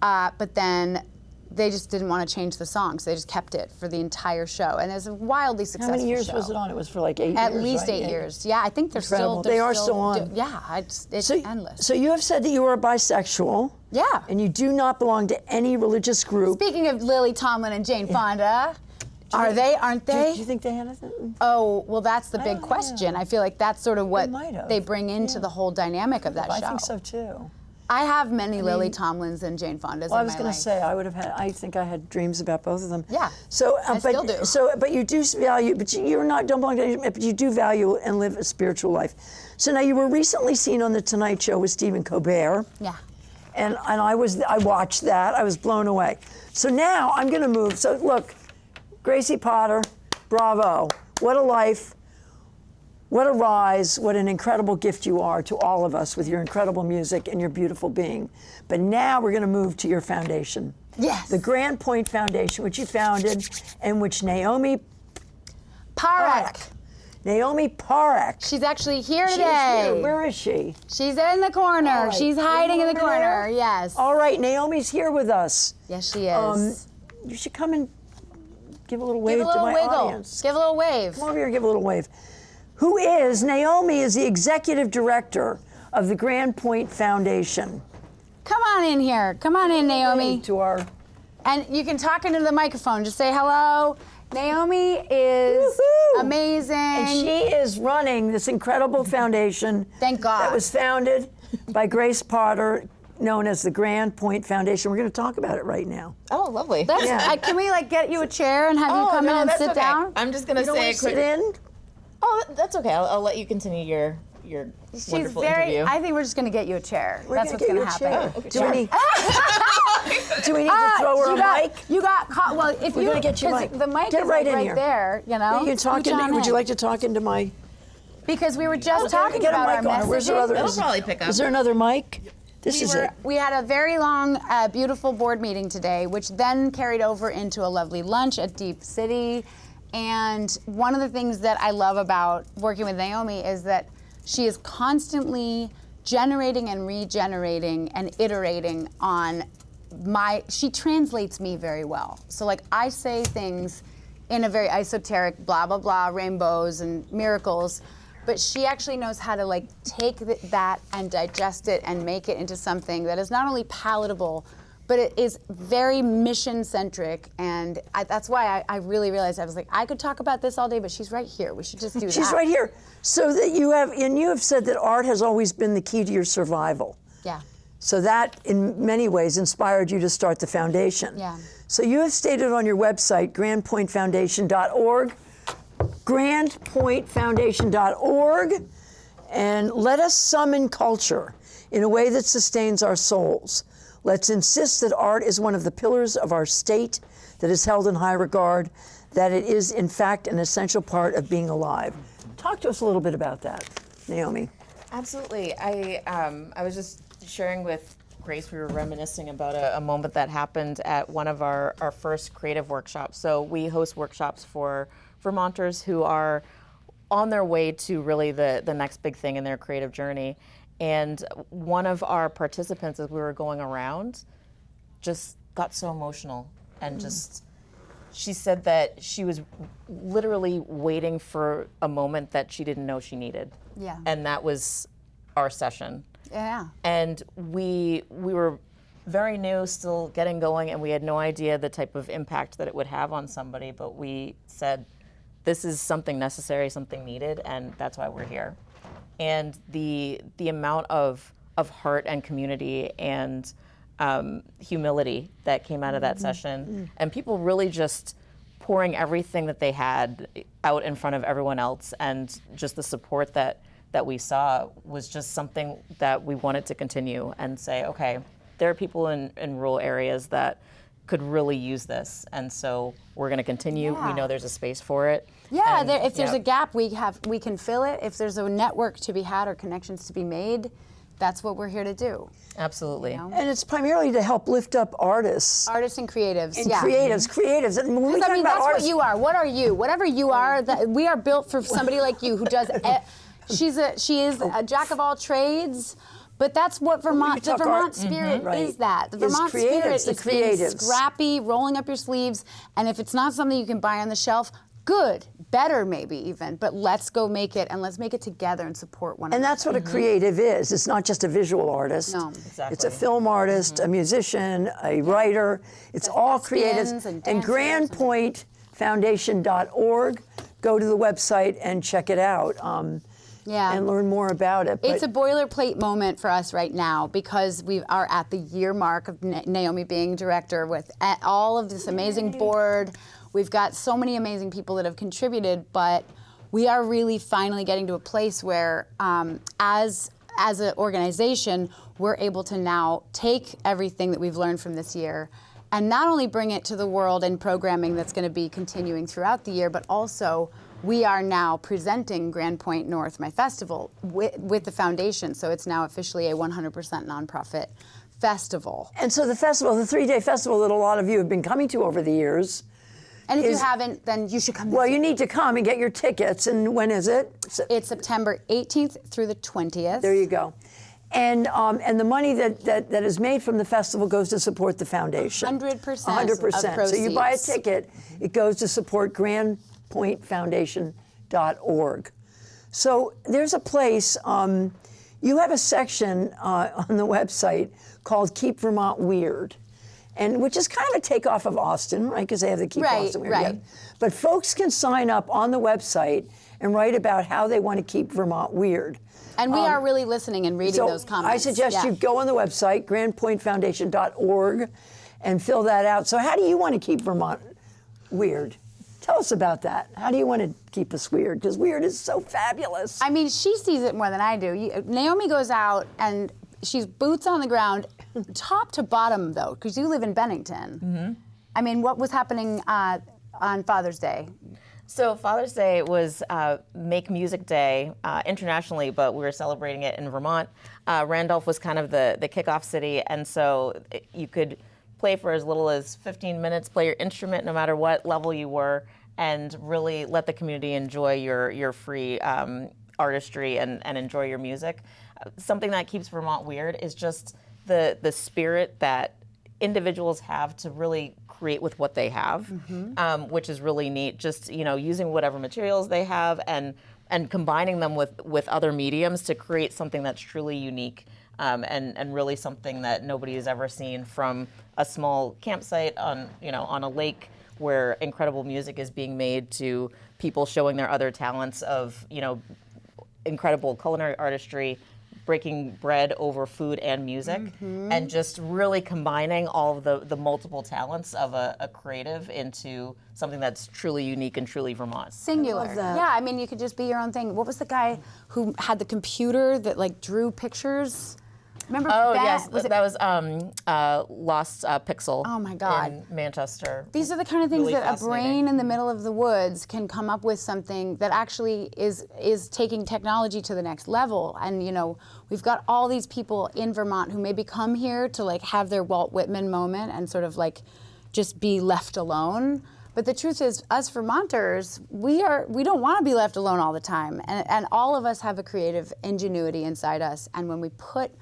but then they just didn't want to change the song, so they just kept it for the entire show. And it was a wildly How successful many years show. was it on? It was for 8 years, At least right? 8 years. Yeah, I think they're Incredible. still. They are still on. It's endless. So you have said that you are bisexual. Yeah. And you do not belong to any religious group. Speaking of Lily Tomlin and Jane Fonda, are they? Aren't they? Do you think they had a Oh, well, that's the big don't question. know. I feel like that's sort of what might have. they bring into the whole dynamic of that show. I think so too. I have many Lily Tomlins and Jane Fondas Well, I in was my going life. to say I think I had dreams about both of them. Yeah, So, I still do. But you do value, but you're not don't belong to any, but you do value and live a spiritual life. So now you were recently seen on the Tonight Show with Stephen Colbert. Yeah. And I watched that. I was blown away. So now I'm going to move. So look, Gracie Potter, bravo. What a life. What a rise, what an incredible gift you are to all of us with your incredible music and your beautiful being. But now we're going to move to your foundation. Yes. The Grand Point Foundation, which you founded, and which Naomi Parekh. Naomi Parekh. She's actually here She's today. here. Where is she? She's in the corner. All right. She's hiding in the Over corner. there? Yes. All right, Naomi's here with us. Yes, she is. You should come and give a little wave Give a little to my wiggle. audience. Give a little wave. Come over here and give a little wave. Naomi is the executive director of the Grand Point Foundation. Come on in here. Come on in, Naomi. Wave to our And you can talk into the microphone. Just say hello. Naomi is Woohoo! amazing. And she is running this incredible foundation. Thank God. That was founded by Grace Potter, known as the Grand Point Foundation. We're going to talk about it right now. Oh, lovely. Can we get you a chair and have you come in and that's sit okay. down? I'm just gonna You don't say want a to quick. sit in? Oh, that's okay. I'll let you continue your She's wonderful very. interview. I think we're just going to get you a chair. We're That's gonna what's get going you to a happen. chair. okay, Do sure. we need to throw her a mic? You got caught. Well, if We're you gonna get you a 'cause mic. the mic Get is right in right here. there. You know. You can talk Scooch on into, would you in. like to talk into my... Because we were just talking Get a about mic our on her. Where's her messaging. other... It'll probably pick up. Is there another mic? This is it. We had a very long, beautiful board meeting today, which then carried over into a lovely lunch at Deep City. And one of the things that I love about working with Naomi is that she is constantly generating and regenerating and iterating on she translates me very well. So I say things in a very esoteric, blah, blah, blah, rainbows and miracles, but she actually knows how to take that and digest it and make it into something that is not only palatable, but it is very mission-centric, and that's why I really realized, I was I could talk about this all day, but she's right here. We should just do that. She's right here. So that you have said that art has always been the key to your survival. Yeah. So that, in many ways, inspired you to start the foundation. Yeah. So you have stated on your website, grandpointfoundation.org, grandpointfoundation.org, and let us summon culture in a way that sustains our souls. Let's insist that art is one of the pillars of our state, that is held in high regard, that it is, in fact, an essential part of being alive. Talk to us a little bit about that, Naomi. Absolutely. I was just sharing with Grace, we were reminiscing about a moment that happened at one of our first creative workshops. So we host workshops for Vermonters who are on their way to really the next big thing in their creative journey. And one of our participants, as we were going around, just got so emotional and just, she said that she was literally waiting for a moment that she didn't know she needed. Yeah. And that was our session. Yeah. And we were very new, still getting going, and we had no idea the type of impact that it would have on somebody, but we said, this is something necessary, something needed, and that's why we're here. And the amount of heart and community and humility that came out of that session, and people really just pouring everything that they had out in front of everyone else, and just the support that we saw was just something that we wanted to continue and say, okay, there are people in rural areas that could really use this, and so we're going to continue. Yeah. We know there's a space for it. Yeah, And, if there's yeah. a gap, we can fill it. If there's a network to be had or connections to be made, that's what we're here to do. Absolutely. You know? And it's primarily to help lift up artists. Artists and creatives. And yeah. creatives. And when we talk about that's artists, what you are. What are you? Whatever you are, we are built for somebody like you who does. She is a jack of all trades. But that's what the Vermont spirit is. That the Vermont spirit is being scrappy, rolling up your sleeves, and if it's not something you can buy on the shelf, good, better maybe even. But let's go make it, and let's make it together and support one another. and that's what a creative is. It's not just a visual artist. No. Exactly. It's a film artist, a musician, a writer. It's all creatives. and And dancers grandpointfoundation.org. Go to the website and check it out. Yeah. And learn more about it. It's a boilerplate moment for us right now because we are at the year mark of Naomi being director with all of this amazing board. We've got so many amazing people that have contributed, but we are really finally getting to a place where, as an organization, we're able to now take everything that we've learned from this year and not only bring it to the world in programming that's going to be continuing throughout the year, but also we are now presenting Grand Point North, my festival, with the foundation. So it's now officially a 100% nonprofit festival. And so the festival, the 3-day festival that a lot of you have been coming to over the years. And if you haven't, then you should come. Well, you need to come and get your tickets. And when is it? It's September 18th through the 20th. There you go. And the money that is made from the festival goes to support the foundation. 100%. 100%. So you buy a ticket, it goes to support grandpointfoundation.org. So there's a place, you have a section on the website called Keep Vermont Weird, and which is kind of a takeoff of Austin, right? Because they have the Keep Austin Weird. Right. But folks can sign up on the website and write about how they want to keep Vermont weird. And we are really listening and reading those comments. I suggest you go on the website, grandpointfoundation.org, and fill that out. So how do you want to keep Vermont weird? Tell us about that. How do you want to keep us weird? Because weird is so fabulous. I mean, she sees it more than I do. Naomi goes out and she's boots on the ground, top to bottom though, because you live in Bennington. Mm-hmm. I mean, what was happening on Father's Day? So Father's Day was Make Music Day internationally, but we were celebrating it in Vermont. Randolph was kind of the kickoff city, and so you could play for as little as 15 minutes, play your instrument no matter what level you were, and really let the community enjoy your free artistry and enjoy your music. Something that keeps Vermont weird is just the spirit that individuals have to really create with what they have, which is really neat. Just using whatever materials they have and combining them with other mediums to create something that's truly unique and really something that nobody has ever seen, from a small campsite on a lake where incredible music is being made to people showing their other talents of incredible culinary artistry, breaking bread over food and music, and just really combining all of the multiple talents of a creative into something that's truly unique and truly Vermont. Singular. I love that. Yeah, I mean, you could just be your own thing. What was the guy who had the computer that drew pictures? Remember? Oh Ben, yes, was it- that was Lost Pixel. Oh my God. In Manchester. These are the kind of things Really that a fascinating. brain in the middle of the woods can come up with something that actually is taking technology to the next level. And you know, we've got all these people in Vermont who maybe come here to like have their Walt Whitman moment and sort of like just be left alone. But the truth is, us Vermonters, we don't want to be left alone all the time. And all of us have a creative ingenuity inside us. And when we put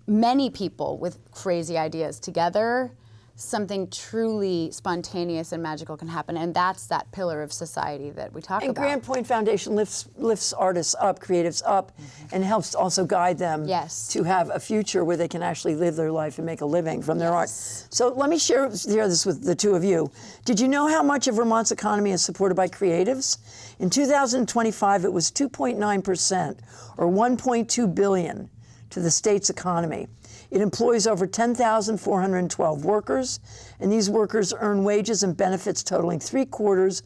many people with crazy ideas together, something truly spontaneous and magical can happen. And that's that pillar of society that we talk And about. Grand Point Foundation lifts artists up, creatives up, and helps also guide them Yes. to have a future where they can actually live their life and make a living from their art. Yes. So let me share this with the two of you. Did you know how much of Vermont's economy is supported by creatives? In 2025, it was 2.9%, or $1.2 billion to the state's economy. It employs over 10,412 workers, and these workers earn wages and benefits totaling $750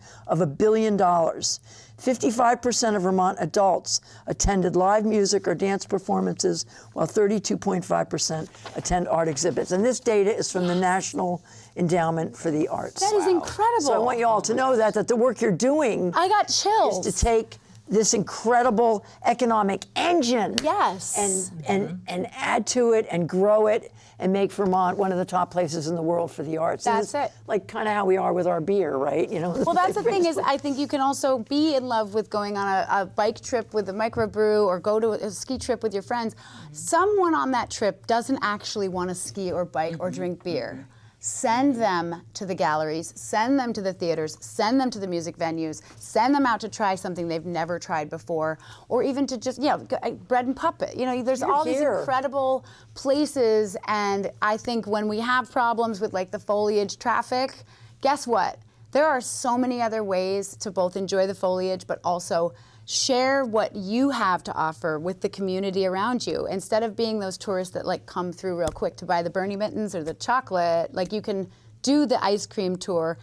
million. 55% of Vermont adults attended live music or dance performances, while 32.5% attend art exhibits. And this data is from the National Endowment for the Arts. That is incredible. So I want you all to know that the work you're doing I got chills. is to take this incredible economic engine Yes. and add to it and grow it and make Vermont one of the top places in the world for the arts. And That's it's it. like kind of how we are with our beer, right? You know. Well, that's the thing is, I think you can also be in love with going on a bike trip with a microbrew or go to a ski trip with your friends. Someone on that trip doesn't actually want to ski or bike or drink beer. Send them to the galleries, send them to the theaters, send them to the music venues, send them out to try something they've never tried before, or even to just, bread and puppet. You know, there's all these incredible places, and I think when we have problems with like the foliage traffic, guess what? There are so many other ways to both enjoy the foliage, but also share what you have to offer with the community around you. Instead of being those tourists that like come through real quick to buy the Bernie mittens or the chocolate, like you can do the ice cream tour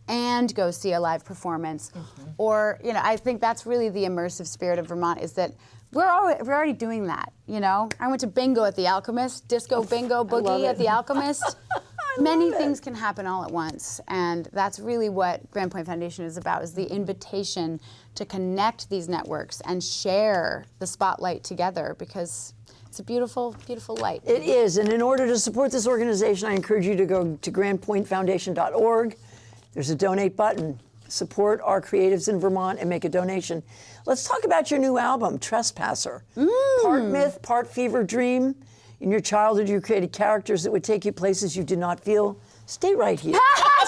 and go see a live performance. Or, you know, I think that's really the immersive spirit of Vermont, is that we're already doing that, you know? I went to bingo at the Alchemist, disco bingo boogie at the Alchemist. Many things can happen all at once, and that's really what Grand Point Foundation is about, is the invitation to connect these networks and share the spotlight together, because it's a beautiful, beautiful light. It is, and in order to support this organization, I encourage you to go to grandpointfoundation.org. There's a donate button. Support our creatives in Vermont and make a donation. Let's talk about your new album, Trespasser. Part myth, part fever dream. In your childhood, you created characters that would take you places you did not feel. Stay right here.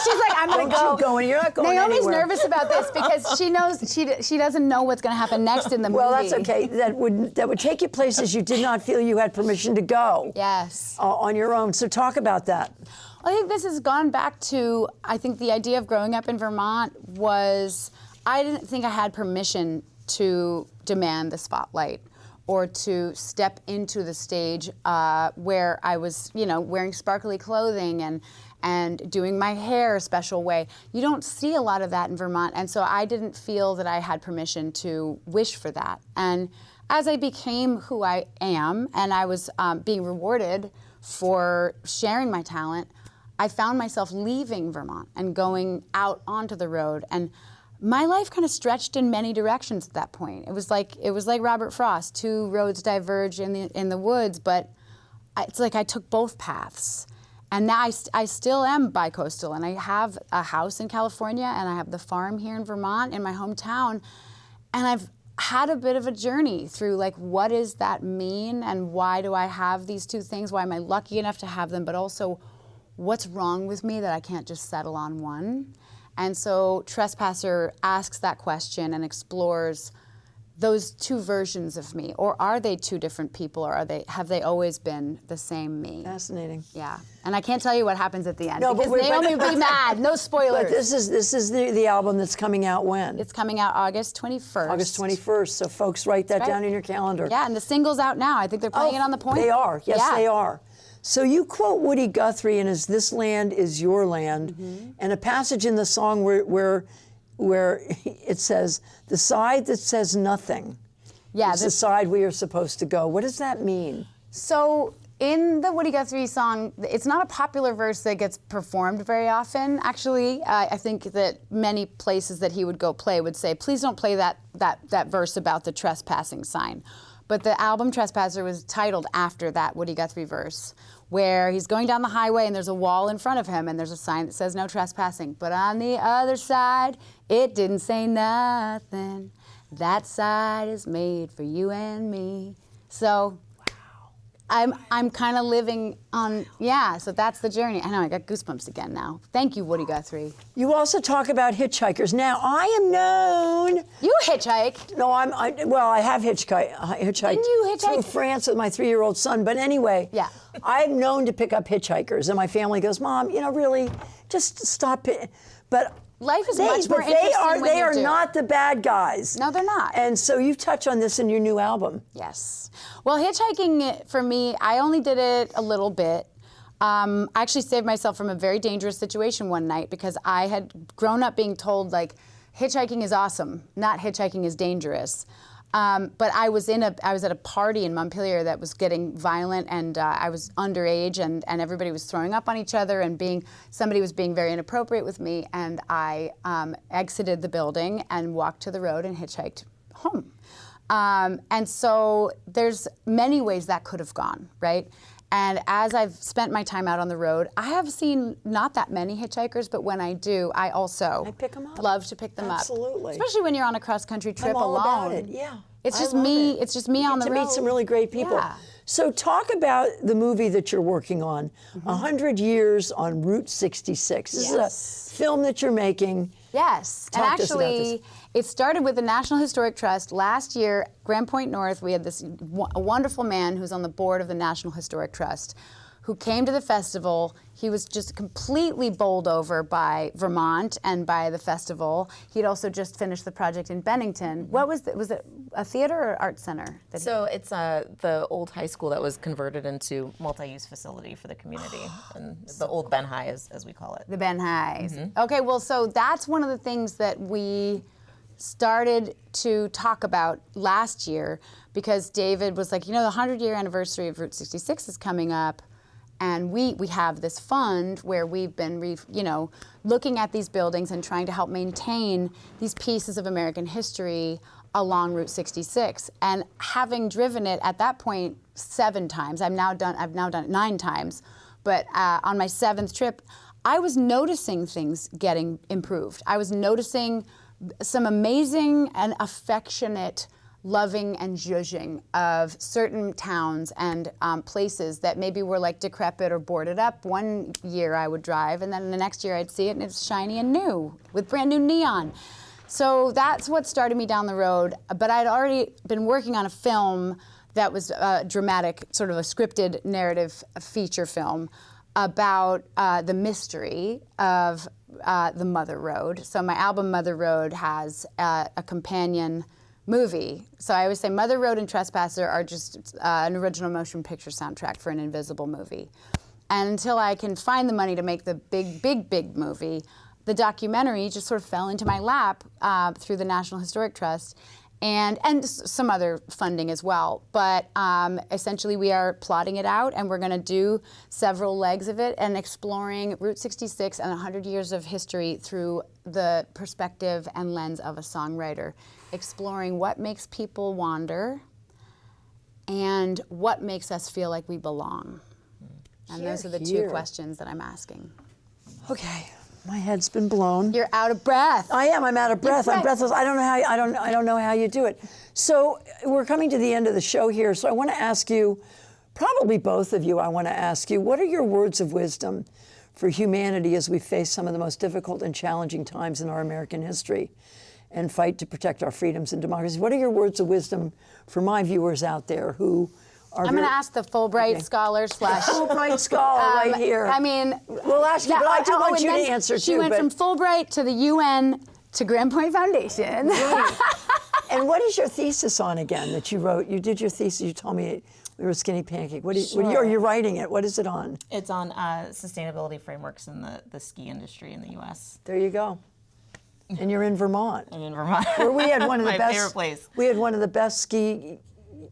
She's like, I'm gonna Don't go. keep going. You're not going Naomi's anywhere. nervous about this because she knows she doesn't know what's gonna happen next in the movie. Well, that's okay. That would take you places you did not feel you had permission to go. Yes. On your own. So talk about that. I think this has gone back to, I think the idea of growing up in Vermont was, I didn't think I had permission to demand the spotlight or to step into the stage where I was, you know, wearing sparkly clothing and doing my hair a special way. You don't see a lot of that in Vermont, and so I didn't feel that I had permission to wish for that. And as I became who I am, and I was being rewarded for sharing my talent, I found myself leaving Vermont and going out onto the road, and my life kind of stretched in many directions at that point. It was like Robert Frost, two roads diverge in the woods, but it's like I took both paths. And now I still am bi-coastal, and I have a house in California, and I have the farm here in Vermont, in my hometown, and I've had a bit of a journey through like, what does that mean, and why do I have these two things? Why am I lucky enough to have them, but also what's wrong with me that I can't just settle on one? And so Trespasser asks that question and explores those two versions of me, or are they two different people, or have they always been the same me? Fascinating. Yeah, and I can't tell you what happens at the end, No, because Naomi would be mad. No spoilers. But this is the album that's coming out when? It's coming out August 21st. August 21st. So folks, write that down in your calendar. Yeah, and the single's out now. I think they're playing it on the Point. They are. Yes, Yeah. they are. So you quote Woody Guthrie in his "This Land Is Your Land," and a passage in the song where it says, "The side that says nothing is the side we are supposed to go." What does that mean? So In the Woody Guthrie song, it's not a popular verse that gets performed very often, actually. I think that many places that he would go play would say, please don't play that verse about the trespassing sign. But the album Trespasser was titled after that Woody Guthrie verse, where he's going down the highway and there's a wall in front of him and there's a sign that says no trespassing. But on the other side, it didn't say nothing. That side is made for you and me. So I'm kind of living on, so that's the journey. I know, I got goosebumps again now. Thank you, Woody Guthrie. You also talk about hitchhikers. Now, I am known. You hitchhiked. No, I have hitchhiked. Didn't you hitchhike? Through France with my 3-year-old son. But anyway, I'm known to pick up hitchhikers. And my family goes, Mom, really, just stop it. But life is much more interesting when they you are do. not the bad guys. No, they're not. And so you touch on this in your new album. Yes. Well, hitchhiking for me, I only did it a little bit. I actually saved myself from a very dangerous situation one night because I had grown up being told, like, hitchhiking is awesome, not hitchhiking is dangerous. But I was at a party in Montpelier that was getting violent, and I was underage, and everybody was throwing up on each other, and somebody was being very inappropriate with me, and I exited the building and walked to the road and hitchhiked home. And so there's many ways that could have gone, right? And as I've spent my time out on the road, I have seen not that many hitchhikers, but when I do, I also pick 'em up. love to pick them up. Absolutely. Especially when you're on a cross-country trip I'm all alone. about it. Yeah. It's I just love me. it. It's just me on the to road. meet some really great people. Yeah. So talk about the movie that you're working on, 100 Years on Route 66. This is a film that you're making. Yes, and Talk to us about actually, this. it started with the National Historic Trust. Last year, Grand Point North, we had a wonderful man who's on the board of the National Historic Trust, who came to the festival. He was just completely bowled over by Vermont and by the festival. He'd also just finished the project in Bennington. What was it? Was it a theater or art center? So it's the old high school that was converted into multi-use facility for the community, and the old Ben High, as we call it. The Ben Highs. Okay, well, so that's one of the things that we started to talk about last year, because David was like, the 100-year anniversary of Route 66 is coming up. And we have this fund where we've been, looking at these buildings and trying to help maintain these pieces of American history along Route 66. And having driven it at that point 7 times, I've now done it 9 times. But on my 7th trip, I was noticing things getting improved. I was noticing some amazing and affectionate loving and zhuzhing of certain towns and places that maybe were like decrepit or boarded up. One year I would drive, and then the next year I'd see it and it's shiny and new with brand new neon. So that's what started me down the road. But I'd already been working on a film that was a dramatic, sort of a scripted narrative feature film about the mystery of the Mother Road. So my album Mother Road has a companion movie. So I always say Mother Road and Trespasser are just an original motion picture soundtrack for an invisible movie. And until I can find the money to make the big movie, the documentary just sort of fell into my lap through the National Historic Trust and some other funding as well. But essentially we are plotting it out, and we're going to do several legs of it and exploring Route 66 and 100 years of history through the perspective and lens of a songwriter, exploring what makes people wander and what makes us feel like we belong. And those are the 2 questions that I'm asking. Okay, my head's been blown. You're out of breath. I am. I'm out of breath. I'm breathless. I don't know how you do it. So we're coming to the end of the show here. So I want to ask you, probably both of you, what are your words of wisdom for humanity as we face some of the most difficult and challenging times in our American history and fight to protect our freedoms and democracy? What are your words of wisdom for my viewers out there who are I'm going to ask the Fulbright scholar / Fulbright scholar right here. I mean, we'll ask you, but I do want you to answer too. She went from Fulbright to the UN to Grand Point Foundation. Right. And what is your thesis on again that you wrote? You did your thesis. You told me we were a skinny pancake. You're writing it. What is it on? It's on sustainability frameworks in the ski industry in the U.S. There you go. And you're in Vermont. I'm in Vermont. Where we had one of the My best. favorite place. We had one of the best ski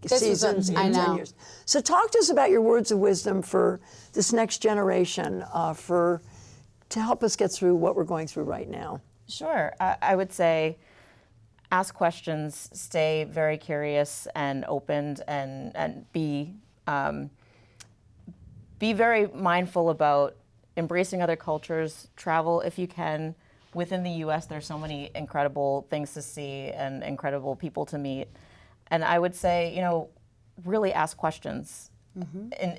seasons in I 10 know. years. So talk to us about your words of wisdom for this next generation, to help us get through what we're going through right now. Sure. I would say ask questions, stay very curious and open, and be very mindful about embracing other cultures. Travel if you can. Within the U.S., there's so many incredible things to see and incredible people to meet. And I would say, really ask questions.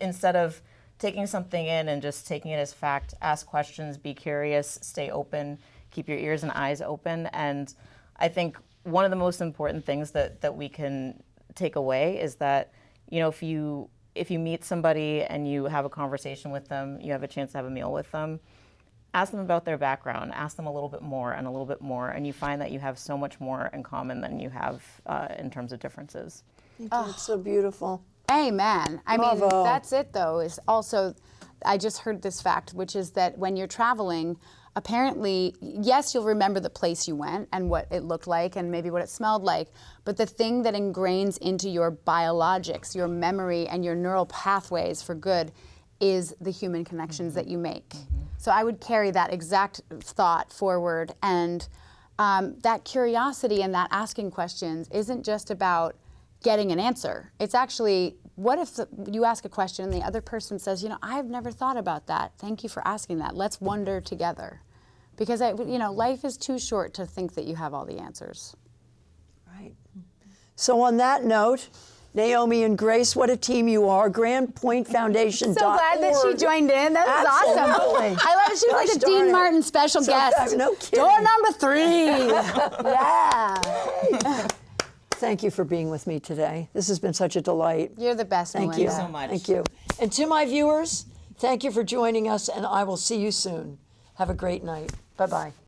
Instead of taking something in and just taking it as fact, ask questions, be curious, stay open, keep your ears and eyes open. And I think one of the most important things that we can take away is that, if you meet somebody and you have a conversation with them, you have a chance to have a meal with them, ask them about their background, ask them a little bit more and a little bit more, and you find that you have so much more in common than you have in terms of differences. Thank you. It's so beautiful. Amen. I mean, Bravo. that's it though, is also, I just heard this fact, which is that when you're traveling, apparently, yes, you'll remember the place you went and what it looked like and maybe what it smelled like, but the thing that ingrains into your biologics, your memory and your neural pathways for good is the human connections that you make. So I would carry that exact thought forward, and that curiosity and that asking questions isn't just about getting an answer. It's actually, what if you ask a question and the other person says, I've never thought about that. Thank you for asking that. Let's wonder together. Because, life is too short to think that you have all the answers. Right. So on that note, Naomi and Grace, what a team you are. GrandPointFoundation.org. So glad that she joined in. That was awesome. Absolutely. I love it. She was like Gosh a darn Dean it. Martin special guest. No kidding. Door number 3. Yeah. Thank you for being with me today. This has been such a delight. You're the best, Thank Melinda. you so much. Thank you. And to my viewers, thank you for joining us, and I will see you soon. Have a great night. Bye-bye.